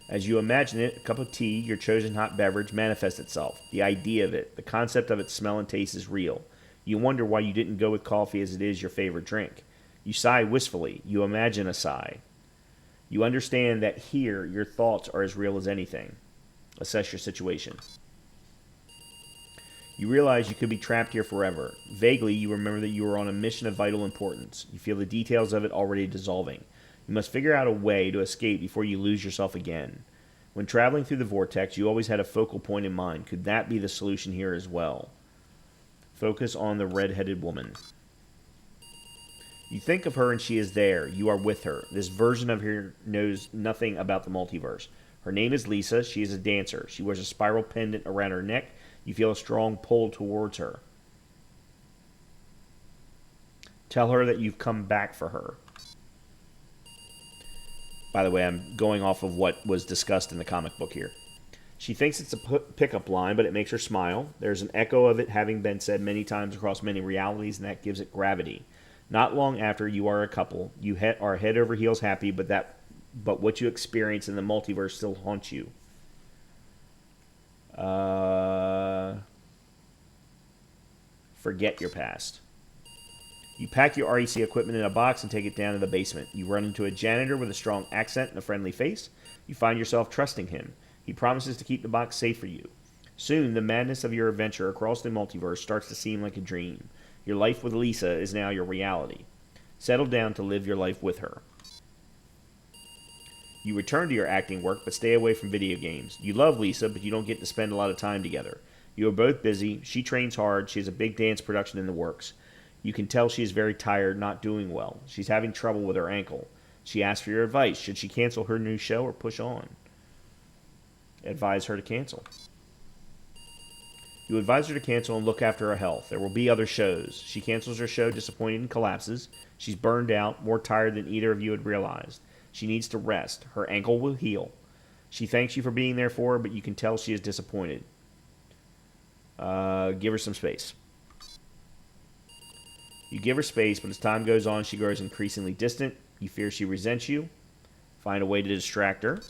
S1: As you imagine it, a cup of tea, your chosen hot beverage, manifests itself. The idea of it, the concept of its smell and taste is real. You wonder why you didn't go with coffee as it is your favorite drink. You sigh wistfully. You imagine a sigh. You understand that here your thoughts are as real as anything. Assess your situation. You realize you could be trapped here forever. Vaguely, you remember that you are on a mission of vital importance. You feel the details of it already dissolving. You must figure out a way to escape before you lose yourself again. When traveling through the vortex, you always had a focal point in mind. Could that be the solution here as well? Focus on the red-headed woman. You think of her and she is there. You are with her. This version of her knows nothing about the multiverse. Her name is Lisa. She is a dancer. She wears a spiral pendant around her neck. You feel a strong pull towards her. Tell her that you've come back for her. By the way, I'm going off of what was discussed in the comic book here. She thinks it's a pickup line, but it makes her smile. There's an echo of it having been said many times across many realities, and that gives it gravity. Not long after you are a couple, you are head over heels happy, but what you experience in the multiverse still haunts you. Forget your past. You pack your REC equipment in a box and take it down to the basement. You run into a janitor with a strong accent and a friendly face. You find yourself trusting him. He promises to keep the box safe for you. Soon, the madness of your adventure across the multiverse starts to seem like a dream. Your life with Lisa is now your reality. Settle down to live your life with her. You return to your acting work, but stay away from video games. You love Lisa, but you don't get to spend a lot of time together. You are both busy. She trains hard. She has a big dance production in the works. You can tell she is very tired, not doing well. She's having trouble with her ankle. She asks for your advice. Should she cancel her new show or push on? Advise her to cancel. You advise her to cancel and look after her health. There will be other shows. She cancels her show, disappointed, and collapses. She's burned out, more tired than either of you had realized. She needs to rest. Her ankle will heal. She thanks you for being there for her, but you can tell she is disappointed. Give her some space. You give her space, but as time goes on, she grows increasingly distant. You fear she resents you. Find a way to distract her.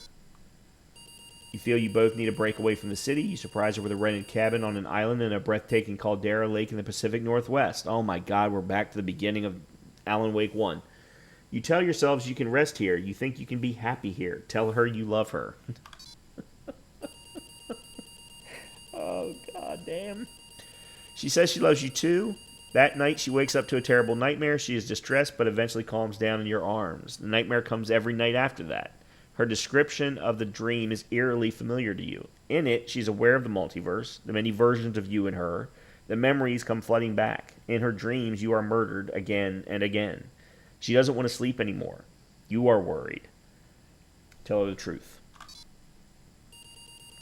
S1: You feel you both need a break away from the city. You surprise her with a rented cabin on an island in a breathtaking caldera lake in the Pacific Northwest. Oh my God, we're back to the beginning of Alan Wake 1. You tell yourselves you can rest here. You think you can be happy here. Tell her you love her. Oh, God damn. She says she loves you too. That night, she wakes up to a terrible nightmare. She is distressed, but eventually calms down in your arms. The nightmare comes every night after that. Her description of the dream is eerily familiar to you. In it, she's aware of the multiverse, the many versions of you and her. The memories come flooding back. In her dreams, you are murdered again and again. She doesn't want to sleep anymore. You are worried. Tell her the truth.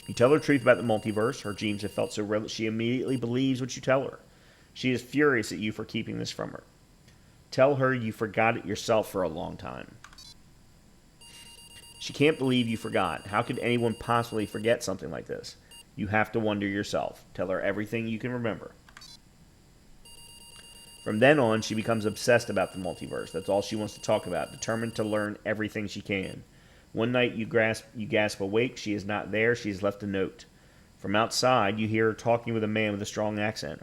S1: You tell her the truth about the multiverse. Her dreams have felt so real that she immediately believes what you tell her. She is furious at you for keeping this from her. Tell her you forgot it yourself for a long time. She can't believe you forgot. How could anyone possibly forget something like this? You have to wonder yourself. Tell her everything you can remember. From then on, she becomes obsessed about the multiverse. That's all she wants to talk about, determined to learn everything she can. One night you gasp awake. She is not there. She has left a note. From outside, you hear her talking with a man with a strong accent.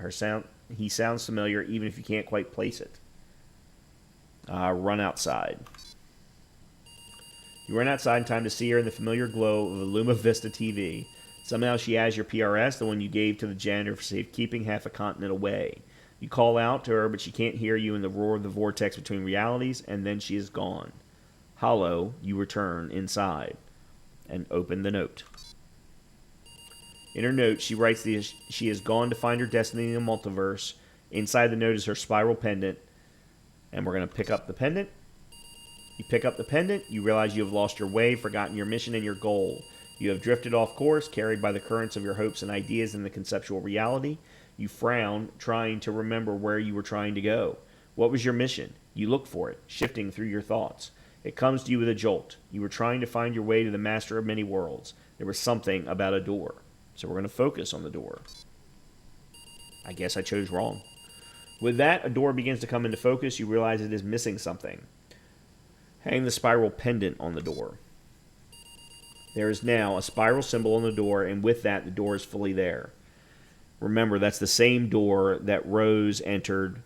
S1: He sounds familiar, even if you can't quite place it. Run outside. You run outside in time to see her in the familiar glow of a Luma Vista TV. Somehow she has your PRS, the one you gave to the janitor for safekeeping half a continent away. You call out to her, but she can't hear you in the roar of the vortex between realities, and then she is gone. Hollow, you return inside and open the note. In her note, she writes she has gone to find her destiny in the multiverse. Inside the note is her spiral pendant, and we're going to pick up the pendant. You pick up the pendant, you realize you have lost your way, forgotten your mission and your goal. You have drifted off course, carried by the currents of your hopes and ideas in the conceptual reality. You frown, trying to remember where you were trying to go. What was your mission? You look for it, shifting through your thoughts. It comes to you with a jolt. You were trying to find your way to the master of many worlds. There was something about a door. So we're going to focus on the door. I guess I chose wrong. With that, a door begins to come into focus. You realize it is missing something. Hang the spiral pendant on the door. There is now a spiral symbol on the door, and with that, the door is fully there. Remember, that's the same door that Rose entered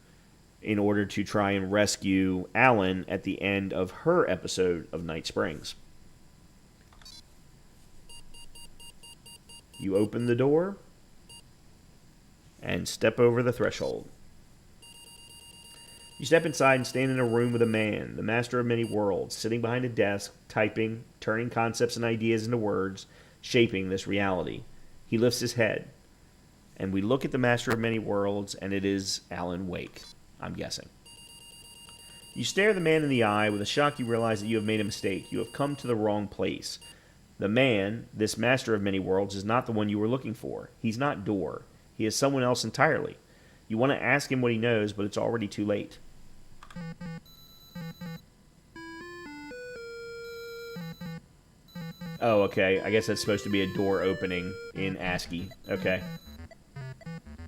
S1: in order to try and rescue Alan at the end of her episode of Night Springs. You open the door and step over the threshold. You step inside and stand in a room with a man, the master of many worlds, sitting behind a desk, typing, turning concepts and ideas into words, shaping this reality. He lifts his head, and we look at the master of many worlds, and it is Alan Wake, I'm guessing. You stare the man in the eye. With a shock, you realize that you have made a mistake. You have come to the wrong place. The man, this master of many worlds, is not the one you were looking for. He's not Door. He is someone else entirely. You want to ask him what he knows, but it's already too late. Oh, okay. I guess that's supposed to be a door opening in ASCII. Okay.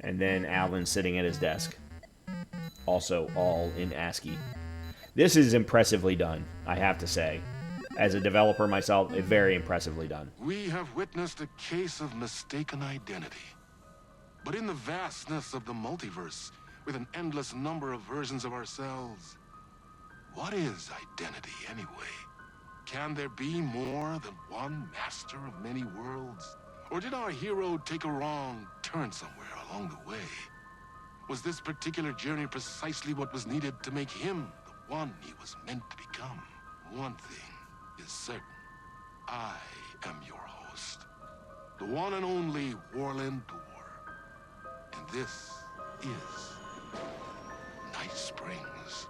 S1: And then Alan sitting at his desk. Also all in ASCII. This is impressively done, I have to say. As a developer myself, very impressively done.
S2: We have witnessed a case of mistaken identity. But in the vastness of the multiverse, with an endless number of versions of ourselves, what is identity anyway? Can there be more than one master of many worlds? Or did our hero take a wrong turn somewhere along the way? Was this particular journey precisely what was needed to make him the one he was meant to become? One thing is certain. I am your host, the one and only Warland Door. And this is Night Springs.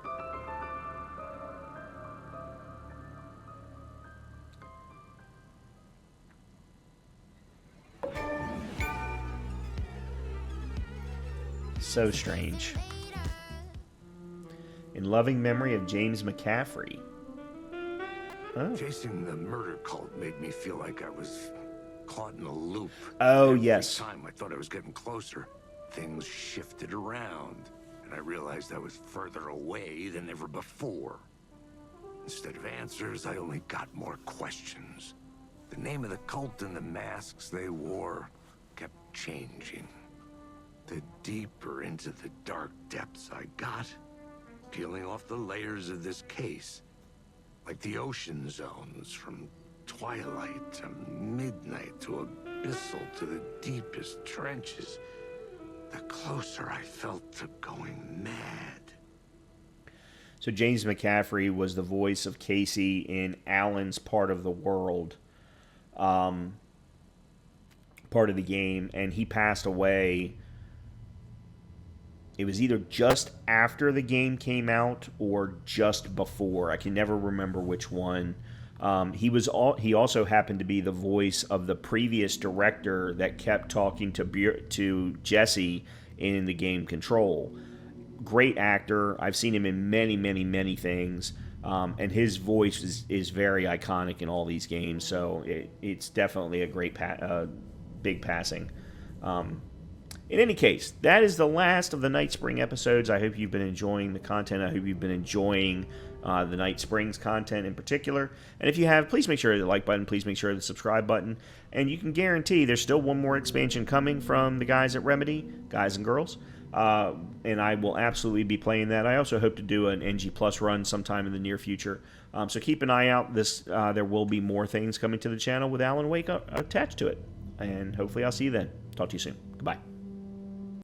S1: So strange. In loving memory of James McCaffrey. Oh,
S7: Chasing the murder cult made me feel like I was caught in a loop.
S1: Oh, yes.
S7: Every time I thought I was getting closer, things shifted around, and I realized I was further away than ever before. Instead of answers, I only got more questions. The name of the cult and the masks they wore kept changing. The deeper into the dark depths I got, peeling off the layers of this case, like the ocean zones from twilight to midnight to abyssal to the deepest trenches, the closer I felt to going mad.
S1: So James McCaffrey was the voice of Casey in Alan's part of the world, part of the game, and he passed away. It was either just after the game came out or just before. I can never remember which one. He also happened to be the voice of the previous director that kept talking to Jesse in the game Control. Great actor. I've seen him in many, many, many things. And his voice is very iconic in all these games. So it's definitely a great big passing. In any case, that is the last of the Night Spring episodes. I hope you've been enjoying the content. I hope you've been enjoying the Night Springs content in particular. And if you have, please make sure to hit the like button. Please make sure to the subscribe button. And you can guarantee there's still one more expansion coming from the guys at Remedy, guys and girls. and I will absolutely be playing that. I also hope to do an NG Plus run sometime in the near future. So keep an eye out. There will be more things coming to the channel with Alan Wake attached to it. And hopefully I'll see you then. Talk to you soon. Goodbye.